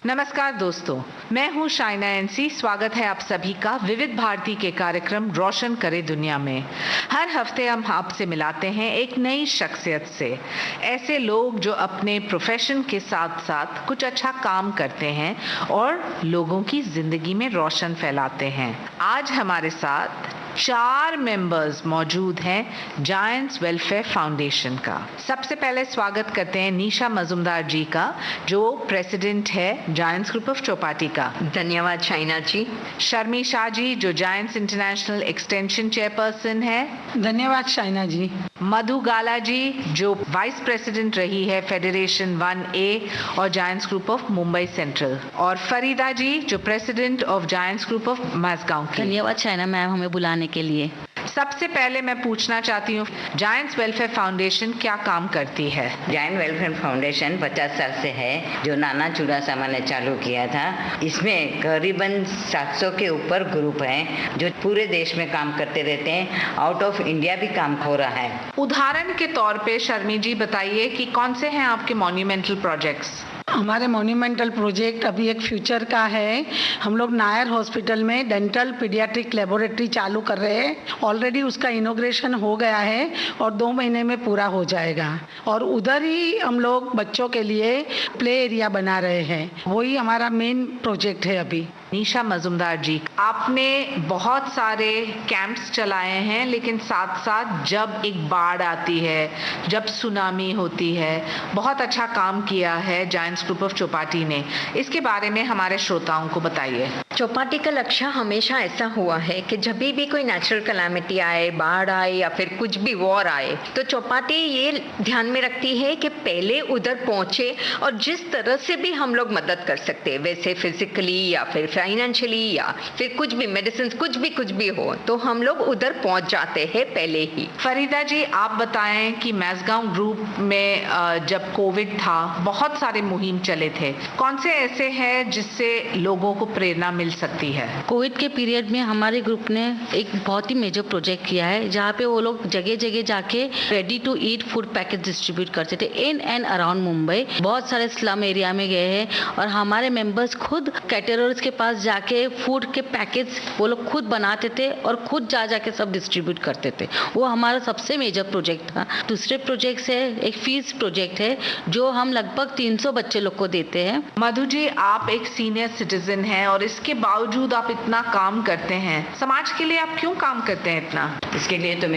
नमस्कार दोस्तों, मैं हूं शाइना एनसी। स्वागत है आप सभी का विविध भारती के कार्यक्रम रोशन करे दुनिया में। हर हफ्ते हम आपसे मिलाते हैं एक नई शख्सियत से, ऐसे लोग जो अपने प्रोफेशन के साथ साथ कुछ अच्छा काम करते हैं और लोगों की जिंदगी में रोशन फैलाते हैं। आज हमारे साथ 4 मेंबर्स मौजूद हैं जायंट्स वेलफेयर फाउंडेशन का। सबसे पहले स्वागत करते हैं निशा मजुमदार जी का, जो प्रेसिडेंट है जायंट्स ग्रुप ऑफ चौपाटी का। धन्यवाद शाइना जी। शर्मी शाह जी, जो जायंट्स इंटरनेशनल एक्सटेंशन चेयरपर्सन है। धन्यवाद शाइना जी। मधु गाला जी, जो वाइस प्रेसिडेंट रही है फेडरेशन 1A और giants group of Mumbai central. और फरीदा जी, जो president of giants group of Mazagaon की। धन्यवाद शाइना मैम हमें बुलाने के लिए। सबसे पहले मैं पूछना चाहती हूँ, जायंट्स वेलफेयर फाउंडेशन क्या काम करती है? जायंट वेलफेयर फाउंडेशन 50 साल से है, जो नाना चुड़ासामा ने चालू किया था। इसमें करीबन 700 के ऊपर ग्रुप हैं जो पूरे देश में काम करते रहते हैं। आउट ऑफ इंडिया भी काम हो रहा है। उदाहरण के तौर पे शर्मी जी बताइए कि कौन से हैं आपके मॉन्यूमेंटल प्रोजेक्ट्स? हमारे मॉन्यूमेंटल प्रोजेक्ट अभी एक फ्यूचर का है। हम लोग नायर हॉस्पिटल में डेंटल पीडियाट्रिक लेबोरेटरी चालू कर रहे हैं। ऑलरेडी उसका इनॉग्रेशन हो गया है और 2 महीने में पूरा हो जाएगा। और उधर ही हम लोग बच्चों के लिए प्ले एरिया बना रहे हैं। वही हमारा मेन प्रोजेक्ट है अभी। निशा मजुमदार जी, आपने बहुत सारे कैंप्स चलाए हैं, लेकिन साथ साथ जब एक बाढ़ आती है, जब सुनामी होती है, बहुत अच्छा काम किया है जायंट्स ग्रुप ऑफ चौपाटी ने। इसके बारे में हमारे श्रोताओं को बताइए। चौपाटी का लक्ष्य हमेशा ऐसा हुआ है कि जब भी कोई नेचुरल कैलामिटी आए, बाढ़ आए या फिर कुछ भी वॉर आए, तो चौपाटी ये ध्यान में रखती है कि पहले उधर पहुंचे और जिस तरह से भी हम लोग मदद कर सकते हैं, वैसे फिजिकली या फिर फाइनेंशियली या फिर कुछ भी मेडिसिन, कुछ भी हो, तो हम लोग उधर पहुंच जाते हैं पहले ही। फरीदा जी, आप बताएं कि माजगांव ग्रुप में जब कोविड था, बहुत सारे मुहिम चले थे। कौन से ऐसे हैं जिससे लोगों को प्रेरणा मिल सकती है? कोविड के पीरियड में हमारे ग्रुप ने एक बहुत ही मेजर प्रोजेक्ट किया है, जहाँ पे वो लोग जगह जगह जाके ready to eat food package distribute करते थे इन एंड अराउंड मुंबई। बहुत सारे स्लम एरिया में गए हैं और हमारे मेंबर्स खुद कैटरर्स के पास जाके फूड के पैकेज वो लोग खुद बनाते थे और खुद जाके सब डिस्ट्रीब्यूट करते थे। वो हमारा सबसे मेजर प्रोजेक्ट था। दूसरे प्रोजेक्ट है एक फीस प्रोजेक्ट है, जो हम लगभग 300 बच्चे लोग को देते हैं। मधु जी, आप एक सीनियर सिटीजन हैं और इसके बावजूद आप इतना काम करते हैं। समाज के लिए आप क्यों काम करते हैं इतना? इसके लिए तो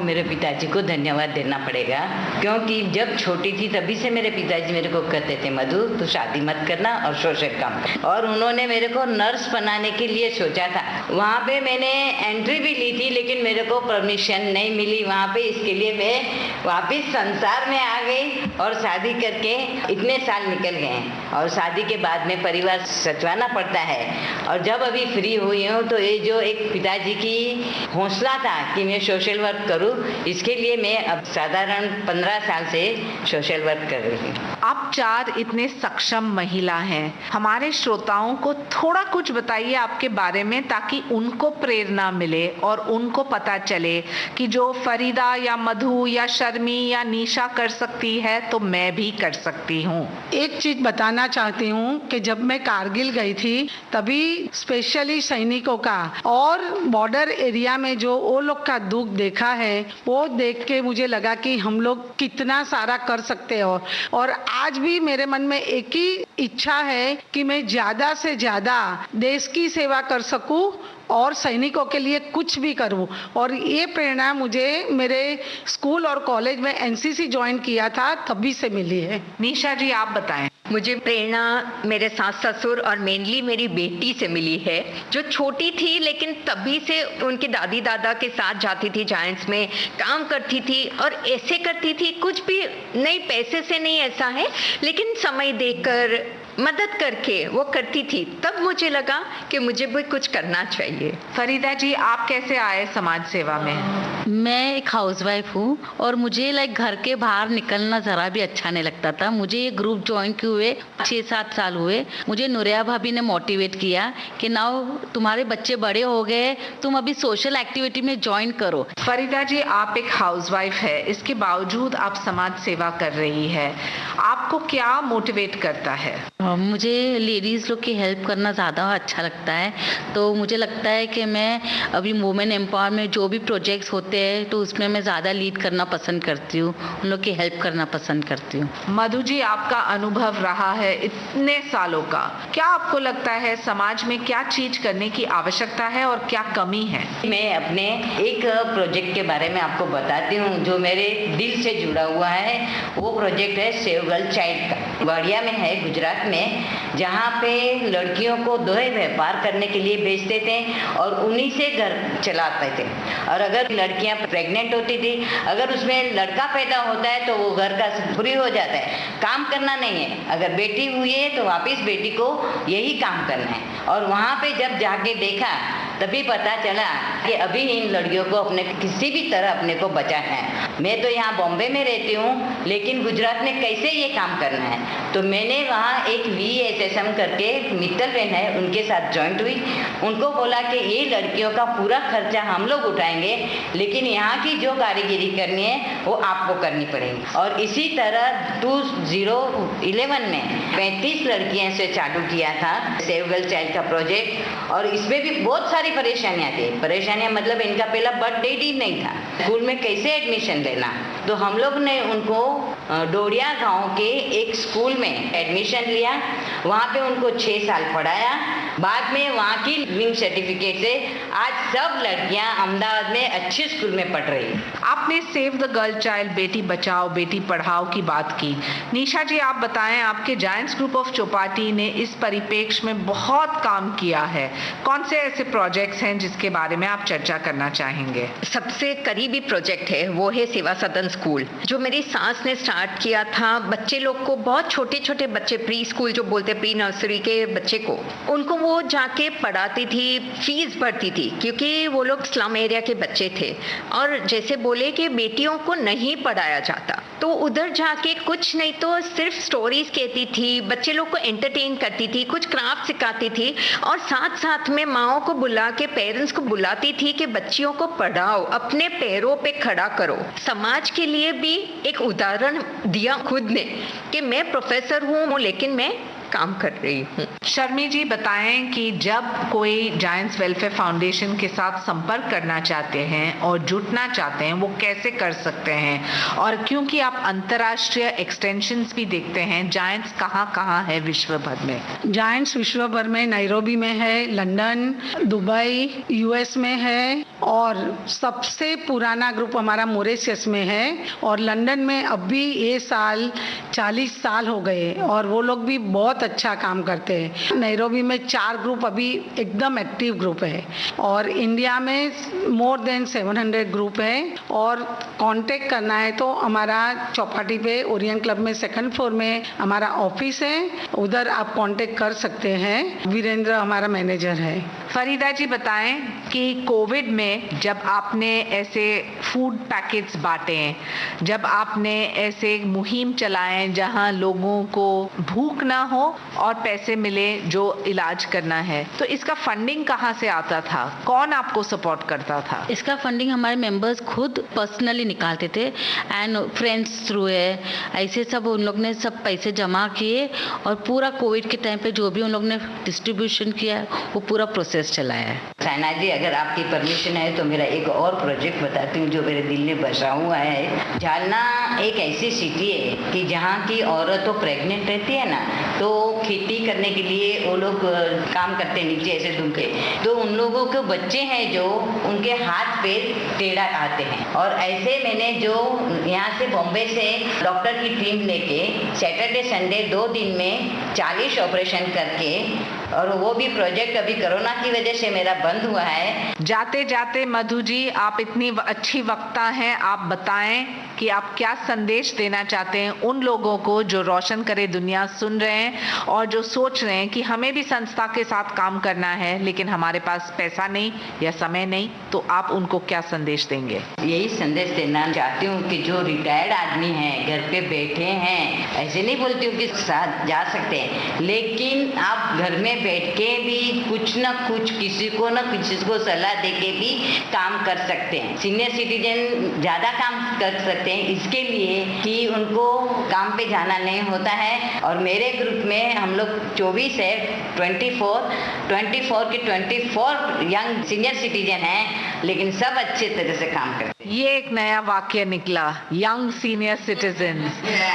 मेरे पिताजी को धन्यवाद देना पड़ेगा, क्योंकि जब छोटी थी तभी से मेरे पिताजी मेरे को कहते थे, मधु तू शादी मत करना और सोशल काम कर। और उन्होंने मेरे को नर्स बनाने के लिए सोचा था। वहाँ पे मैंने एंट्री भी ली थी, लेकिन मेरे को परमिशन नहीं मिली वहाँ पे। इसके लिए मैं वापिस संसार में आ गई और शादी करके इतने साल निकल गए। और शादी के बाद में परिवार सचवाना पड़ता है। और जब अभी फ्री हुई हूँ, तो ये जो एक पिताजी की हौसला था कि मैं सोशल वर्क करूँ, इसके लिए मैं अब साधारण 15 साल से सोशल वर्क कर रही हूँ। आप 4 इतने सक्षम महिला हैं। हमारे श्रोताओं को थोड़ा कुछ बताइए आपके बारे में, ताकि उनको प्रेरणा मिले और उनको पता चले कि जो फरीदा या मधु या शर्मी या निशा कर सकती है, तो मैं भी कर सकती हूँ। एक चीज बताना चाहती हूँ कि जब मैं कारगिल गई थी, तभी स्पेशली सैनिकों का और बॉर्डर एरिया में जो वो लोग का दुख देखा है, वो देख के मुझे लगा कि हम लोग कितना सारा कर सकते हैं। और आज भी मेरे मन में एक ही इच्छा है कि मैं ज्यादा से ज्यादा देश की सेवा कर सकूं और सैनिकों के लिए कुछ भी करूं। और ये प्रेरणा मुझे मेरे स्कूल और कॉलेज में एनसीसी ज्वाइन किया था तभी से मिली है। निशा जी, आप बताएं। मुझे प्रेरणा मेरे सास ससुर और मेनली मेरी बेटी से मिली है, जो छोटी थी लेकिन तभी से उनके दादी दादा के साथ जाती थी, जायंट्स में काम करती थी और ऐसे करती थी, कुछ भी नहीं, पैसे से नहीं, ऐसा है, लेकिन समय देकर मदद करके वो करती थी। तब मुझे लगा कि मुझे भी कुछ करना चाहिए। फरीदा जी, आप कैसे आए समाज सेवा में? मैं एक हाउसवाइफ हूँ और मुझे घर के बाहर निकलना ज़रा भी अच्छा नहीं लगता था। मुझे ये ग्रुप ज्वाइन किए हुए 6-7 साल हुए। मुझे नुरिया भाभी ने मोटिवेट किया कि नाउ तुम्हारे बच्चे बड़े हो गए, तुम अभी सोशल एक्टिविटी में ज्वाइन करो। फरीदा जी, आप एक हाउसवाइफ है, इसके बावजूद आप समाज सेवा कर रही है, आपको क्या मोटिवेट करता है? मुझे लेडीज़ लोग की हेल्प करना ज़्यादा अच्छा लगता है, तो मुझे लगता है कि मैं अभी वुमेन एम्पावरमेंट जो भी प्रोजेक्ट्स होते हैं तो उसमें मैं ज़्यादा लीड करना पसंद करती हूँ, उन लोग की हेल्प करना पसंद करती हूँ। मधु जी, आपका अनुभव रहा है इतने सालों का, क्या आपको लगता है समाज में क्या चीज करने की आवश्यकता है और क्या कमी है? मैं अपने एक प्रोजेक्ट के बारे में आपको बताती हूँ जो मेरे दिल से जुड़ा हुआ है। वो प्रोजेक्ट है सेव गर्ल चाइल्ड का। वाडिया में है, गुजरात में, जहाँ पे लड़कियों को दोहरे व्यापार करने के लिए भेजते थे और उन्हीं से घर चलाते थे। और अगर लड़कियां प्रेग्नेंट होती थी, अगर उसमें लड़का पैदा होता है तो वो घर का फ्री हो जाता है, काम करना नहीं है। अगर बेटी हुई है तो वापस बेटी को यही काम करना है। और वहाँ पे जब जाके देखा तभी पता चला कि अभी इन लड़कियों को अपने किसी भी तरह अपने को बचाना है। मैं तो यहाँ बॉम्बे में रहती हूँ, लेकिन गुजरात में कैसे ये काम करना है, तो मैंने वहाँ एक VSSM करके मित्तल बहन है, उनके साथ जॉइंट हुई। उनको बोला कि ये लड़कियों का पूरा खर्चा हम लोग उठाएंगे, लेकिन यहाँ की जो कारीगरी करनी है वो आपको करनी पड़ेगी। और इसी तरह 2011 में 35 लड़कियों से चालू किया था सेव गर्ल चाइल्ड का प्रोजेक्ट। और इसमें भी बहुत सारी परेशानियां थी। परेशानियां मतलब इनका पहला बर्थडे ही नहीं था, स्कूल में कैसे एडमिशन लेना, तो हम लोग ने उनको डोडिया गांव के एक स्कूल में एडमिशन लिया। वहाँ पे उनको 6 साल पढ़ाया। बाद में वहाँ की लिविंग सर्टिफिकेट से आज सब लड़कियां अहमदाबाद में अच्छे स्कूल में पढ़ रही हैं। आपने save the girl child, Beti Bachao Beti Padhao की बात की। निशा जी, आप बताएं, आपके जायंट्स ग्रुप ऑफ चौपाटी ने इस परिप्रेक्ष्य में बहुत काम किया है। कौन से ऐसे प्रोजेक्ट्स हैं जिसके बारे में आप चर्चा करना चाहेंगे? सबसे करीबी प्रोजेक्ट है वो है सेवा सदन स्कूल, जो मेरी सास ने स्टार्ट किया था। बच्चे लोग को, बहुत छोटे छोटे बच्चे, प्री स्कूल जो बोलते, प्री नर्सरी के बच्चे को, उनको वो जाके पढ़ाती थी, फीस भरती थी, क्योंकि वो लोग स्लम एरिया के बच्चे थे। और जैसे बोले कि बेटियों को नहीं पढ़ाया जाता, तो उधर जाके कुछ नहीं तो सिर्फ स्टोरीज कहती थी, बच्चे लोग को एंटरटेन करती थी, कुछ क्राफ्ट सिखाती थी, और साथ साथ में माओ को बुला के, पेरेंट्स को बुलाती थी कि बच्चियों को पढ़ाओ, अपने पैरों पे खड़ा करो। समाज के लिए भी एक उदाहरण दिया खुद ने कि मैं प्रोफेसर हूँ लेकिन मैं काम कर रही हूँ। शर्मी जी, बताएं कि जब कोई जायंट्स वेलफेयर फाउंडेशन के साथ संपर्क करना चाहते हैं और जुटना चाहते हैं, वो कैसे कर सकते हैं? और क्योंकि आप अंतर्राष्ट्रीय एक्सटेंशंस भी देखते हैं, जायंट्स कहाँ है विश्व भर में? जायंट्स विश्व भर में नैरोबी में है, लंदन, दुबई, US में है, और सबसे पुराना ग्रुप हमारा मॉरिशस में है। और लंदन में अब भी ये साल 40 साल हो गए और वो लोग भी बहुत अच्छा काम करते हैं। नैरोबी में 4 ग्रुप अभी एकदम एक्टिव ग्रुप है, और इंडिया में मोर देन 700 ग्रुप है। और कांटेक्ट करना है तो हमारा चौपाटी पे ओरिएंट क्लब में 2nd फ्लोर में हमारा ऑफिस है, उधर आप कांटेक्ट कर सकते हैं। वीरेंद्र हमारा मैनेजर है। फरीदा जी, बताएं कि कोविड में जब आपने ऐसे फूड पैकेट्स बांटे, जब आपने ऐसे मुहिम चलाए जहां लोगों को भूख ना हो और पैसे मिले जो इलाज करना है, तो इसका फंडिंग कहाँ से आता था? कौन आपको सपोर्ट करता था? इसका फंडिंग हमारे मेंबर्स खुद पर्सनली निकालते थे, एंड फ्रेंड्स थ्रू है, ऐसे सब उन लोग ने सब पैसे जमा किए और पूरा कोविड के टाइम पे जो भी उन लोग ने डिस्ट्रीब्यूशन किया वो पूरा प्रोसेस चलाया है। साइना जी, अगर आपकी परमिशन है तो मेरा एक और प्रोजेक्ट बताती हूँ जो मेरे दिल में बसा हुआ है। जालना एक ऐसी सिटी है कि जहाँ की औरत तो प्रेग्नेंट रहती है ना, तो खेती करने के लिए वो लोग काम करते हैं नीचे ऐसे धूम के, तो उन लोगों के बच्चे हैं जो उनके हाथ पैर टेढ़ा आते हैं। और ऐसे मैंने जो यहाँ से बॉम्बे से डॉक्टर की टीम लेके सैटरडे संडे 2 दिन में 40 ऑपरेशन करके और वो भी प्रोजेक्ट अभी कोरोना की वजह से मेरा बंद हुआ है। जाते जाते मधु जी, आप इतनी अच्छी वक्ता हैं, आप बताएं कि आप क्या संदेश देना चाहते हैं उन लोगों को जो रोशन करे दुनिया सुन रहे हैं और जो सोच रहे हैं कि हमें भी संस्था के साथ काम करना है लेकिन हमारे पास पैसा नहीं या समय नहीं, तो आप उनको क्या संदेश देंगे? यही संदेश देना चाहती हूँ कि जो रिटायर्ड आदमी हैं, घर पे बैठे हैं, ऐसे नहीं बोलती हूँ कि साथ जा सकते हैं, लेकिन आप घर में बैठ के भी कुछ ना कुछ किसी को सलाह दे के भी काम कर सकते हैं। सीनियर सिटीजन ज़्यादा काम कर सकते हैं इसके लिए कि उनको काम पे जाना नहीं होता है। और मेरे ग्रुप में हम लोग 24 है, 24 के 24 यंग सीनियर सिटीजन हैं, लेकिन सब अच्छे तरह से काम करते हैं। ये एक नया वाक्य निकला, यंग सीनियर सिटीजन।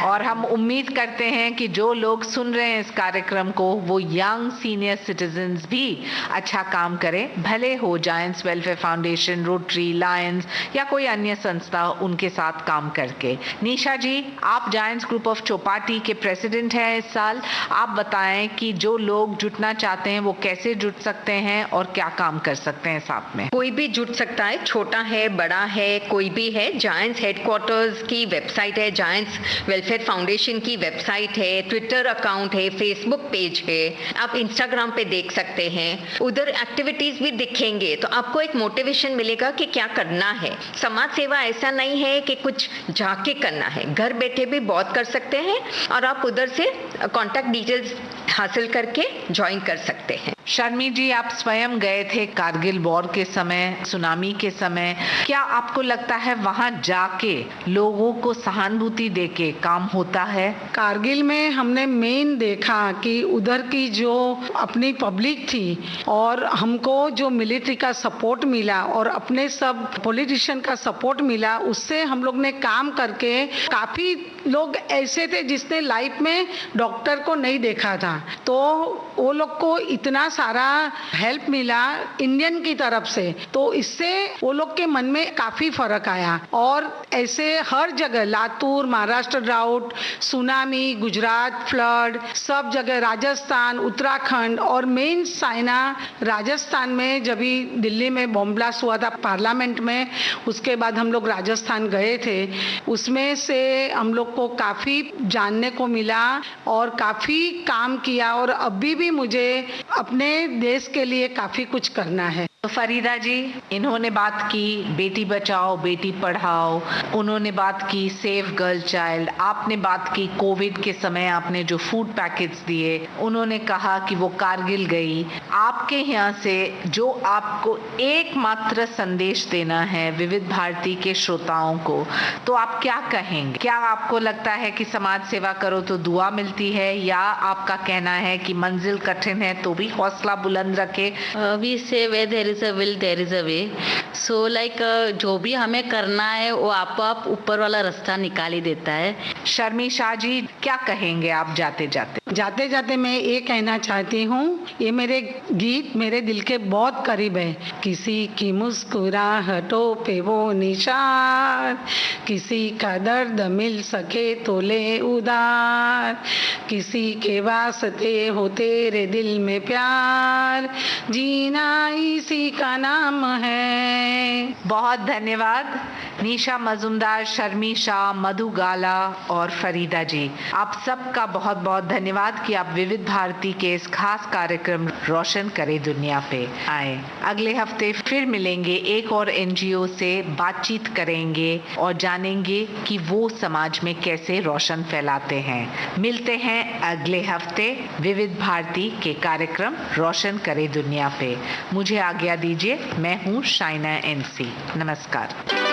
और हम उम्मीद करते हैं कि जो लोग सुन रहे हैं इस कार्यक्रम को, वो यंग सीनियर सिटीजन्स भी अच्छा काम करें, भले हो giants welfare foundation, rotary, Lions या कोई अन्य संस्था, उनके साथ काम करके। निशा जी, आप जायंट्स ग्रुप ऑफ चौपाटी के प्रेसिडेंट हैं इस साल। आप बताएं कि जो लोग जुटना चाहते हैं वो कैसे जुट सकते हैं और क्या काम कर सकते हैं साथ में? कोई भी जुट सकता है, छोटा है, बड़ा है, कोई भी है। जायंट्स हेडक्वार्टर्स की वेबसाइट है, जायंट्स वेलफेयर फाउंडेशन की वेबसाइट है, ट्विटर अकाउंट है, फेसबुक पेज है, आप इंस्टाग्राम पे देख सकते हैं। उधर एक्टिविटीज भी दिखेंगे तो आपको एक मोटिवेशन मिलेगा कि क्या करना है। समाज सेवा ऐसा नहीं है कि कुछ जाके करना है, घर बैठे भी बहुत कर सकते हैं और आप उधर से कॉन्टैक्ट डिटेल्स हासिल करके ज्वाइन कर सकते हैं। शर्मी जी, आप स्वयं गए थे कारगिल वॉर के समय, सुनामी के समय। क्या आपको लगता है वहां जाके लोगों को सहानुभूति देके काम होता है? कारगिल में हमने मेन देखा कि उधर की जो अपनी पब्लिक थी और हमको जो मिलिट्री का सपोर्ट मिला और अपने सब पॉलिटिशियन का सपोर्ट मिला, उससे हम लोग ने काम करके, काफ़ी लोग ऐसे थे जिसने लाइफ में डॉक्टर को नहीं देखा था, तो वो लोग को इतना सारा हेल्प मिला इंडियन की तरफ से, तो इससे वो लोग के मन में काफ़ी फर्क आया। और ऐसे हर जगह, Latur, Maharashtra drought, tsunami, Gujarat flood, सब जगह, राजस्थान, उत्तराखंड और मेन साइना राजस्थान में, जब भी दिल्ली में बॉम्ब ब्लास्ट हुआ था पार्लियामेंट में, उसके बाद हम लोग राजस्थान गए थे। उसमें से हम लोग को काफ़ी जानने को मिला और काफ़ी काम किया और अभी भी मुझे अपने देश के लिए काफ़ी कुछ करना है। तो फरीदा जी, इन्होंने बात की बेटी बचाओ बेटी पढ़ाओ, उन्होंने बात की सेव गर्ल चाइल्ड, आपने बात की कोविड के समय आपने जो फूड पैकेट्स दिए, उन्होंने कहा कि वो कारगिल गई। आपके यहाँ से जो आपको एकमात्र संदेश देना है विविध भारती के श्रोताओं को, तो आप क्या कहेंगे? क्या आपको लगता है कि समाज सेवा करो तो दुआ मिलती है, या आपका कहना है कि मंजिल कठिन है तो भी हौसला बुलंद रखे? We say where there is a will there is a way. So like जो भी हमें करना है वो आप ऊपर वाला रास्ता निकाल ही देता है। शर्मी शाह जी, क्या कहेंगे आप जाते जाते? जाते जाते मैं ये कहना चाहती हूँ, ये मेरे गीत मेरे दिल के बहुत करीब है। किसी की मुस्कुराहटों पे वो निशान, किसी का दर्द मिल सके तो ले उधार, किसी के वास्ते हो तेरे दिल में प्यार, जीना इसी का नाम है। बहुत धन्यवाद निशा मजुमदार, शर्मी शाह, मधु गाला और फरीदा जी। आप सबका बहुत बहुत धन्यवाद कि आप विविध भारती के इस खास कार्यक्रम रोशन करे दुनिया पे आए। अगले हफ्ते फिर मिलेंगे, एक और एनजीओ से बातचीत करेंगे और जानेंगे कि वो समाज में कैसे रोशन फैलाते हैं। मिलते हैं अगले हफ्ते विविध भारती के कार्यक्रम रोशन करे दुनिया पे। मुझे आज्ञा दीजिए, मैं हूँ शाइना एनसी। नमस्कार।